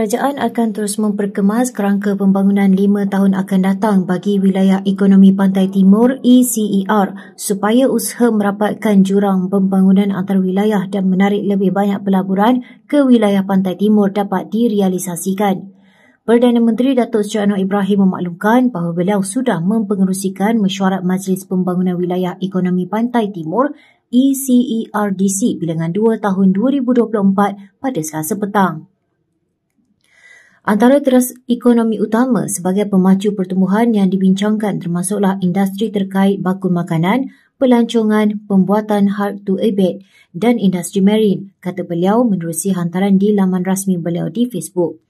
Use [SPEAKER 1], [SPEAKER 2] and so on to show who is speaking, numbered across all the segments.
[SPEAKER 1] kerajaan akan terus memperkemas kerangka pembangunan 5 tahun akan datang bagi wilayah ekonomi Pantai Timur ECER supaya usaha merapatkan jurang pembangunan antarwilayah dan menarik lebih banyak pelaburan ke wilayah Pantai Timur dapat direalisasikan. Perdana Menteri Datuk Seri Anwar Ibrahim memaklumkan bahawa beliau sudah mempengerusikan mesyuarat Majlis Pembangunan Wilayah Ekonomi Pantai Timur ECERDC bilangan 2 tahun 2024 pada Selasa petang. Antara teras ekonomi utama sebagai pemacu pertumbuhan yang dibincangkan termasuklah industri terkait bakul makanan, pelancongan, pembuatan hard to abate dan industri marine, kata beliau menerusi hantaran di laman rasmi beliau di Facebook.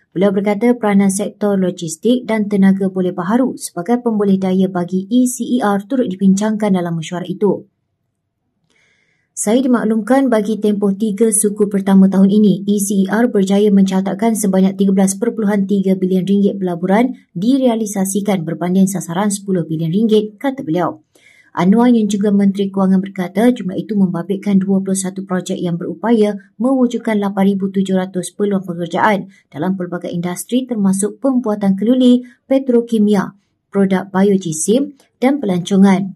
[SPEAKER 1] Beliau berkata peranan sektor logistik dan tenaga boleh baharu sebagai pemboleh daya bagi ECER turut dibincangkan dalam mesyuarat itu. Saya dimaklumkan bagi tempoh 3 suku pertama tahun ini, ECER berjaya mencatatkan sebanyak 13.3 bilion ringgit pelaburan direalisasikan berbanding sasaran 10 bilion ringgit, kata beliau. Anwar yang juga Menteri Kewangan berkata jumlah itu membabitkan 21 projek yang berupaya mewujudkan 8,700 peluang pekerjaan dalam pelbagai industri termasuk pembuatan keluli, petrokimia, produk biojisim dan pelancongan.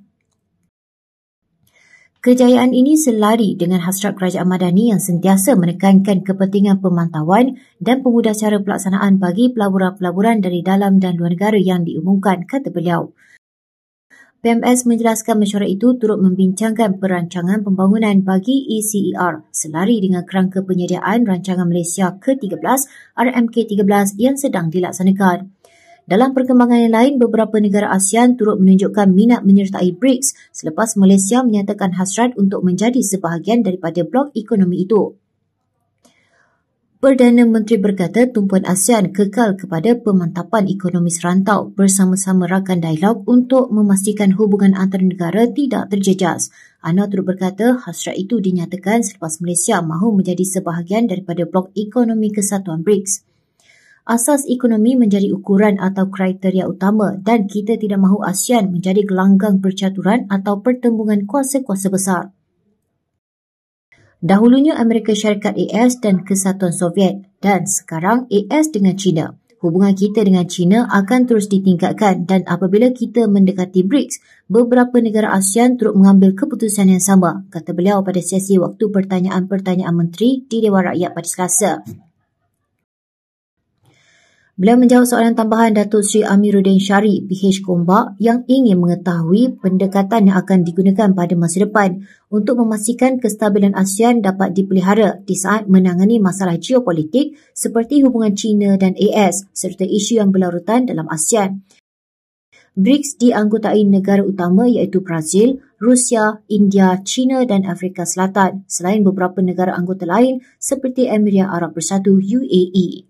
[SPEAKER 1] Kejayaan ini selari dengan hasrat Kerajaan Madani yang sentiasa menekankan kepentingan pemantauan dan pemudah cara pelaksanaan bagi pelaburan-pelaburan dari dalam dan luar negara yang diumumkan, kata beliau. PMS menjelaskan mesyuarat itu turut membincangkan perancangan pembangunan bagi ECER selari dengan kerangka penyediaan Rancangan Malaysia ke-13 RMK13 yang sedang dilaksanakan. Dalam perkembangan yang lain, beberapa negara ASEAN turut menunjukkan minat menyertai BRICS selepas Malaysia menyatakan hasrat untuk menjadi sebahagian daripada blok ekonomi itu. Perdana Menteri berkata tumpuan ASEAN kekal kepada pemantapan ekonomi serantau bersama-sama rakan dialog untuk memastikan hubungan antara negara tidak terjejas. Anwar turut berkata hasrat itu dinyatakan selepas Malaysia mahu menjadi sebahagian daripada blok ekonomi kesatuan BRICS. Asas ekonomi menjadi ukuran atau kriteria utama dan kita tidak mahu ASEAN menjadi gelanggang percaturan atau pertembungan kuasa-kuasa besar. Dahulunya Amerika Syarikat AS dan Kesatuan Soviet dan sekarang AS dengan China. Hubungan kita dengan China akan terus ditingkatkan dan apabila kita mendekati BRICS, beberapa negara ASEAN turut mengambil keputusan yang sama, kata beliau pada sesi waktu pertanyaan-pertanyaan menteri di Dewan Rakyat pada Selasa. Beliau menjawab soalan tambahan Datuk Seri Amiruddin Syari PH Gombak yang ingin mengetahui pendekatan yang akan digunakan pada masa depan untuk memastikan kestabilan ASEAN dapat dipelihara di saat menangani masalah geopolitik seperti hubungan China dan AS serta isu yang berlarutan dalam ASEAN. BRICS dianggotai negara utama iaitu Brazil, Rusia, India, China dan Afrika Selatan selain beberapa negara anggota lain seperti Emirat Arab Bersatu UAE.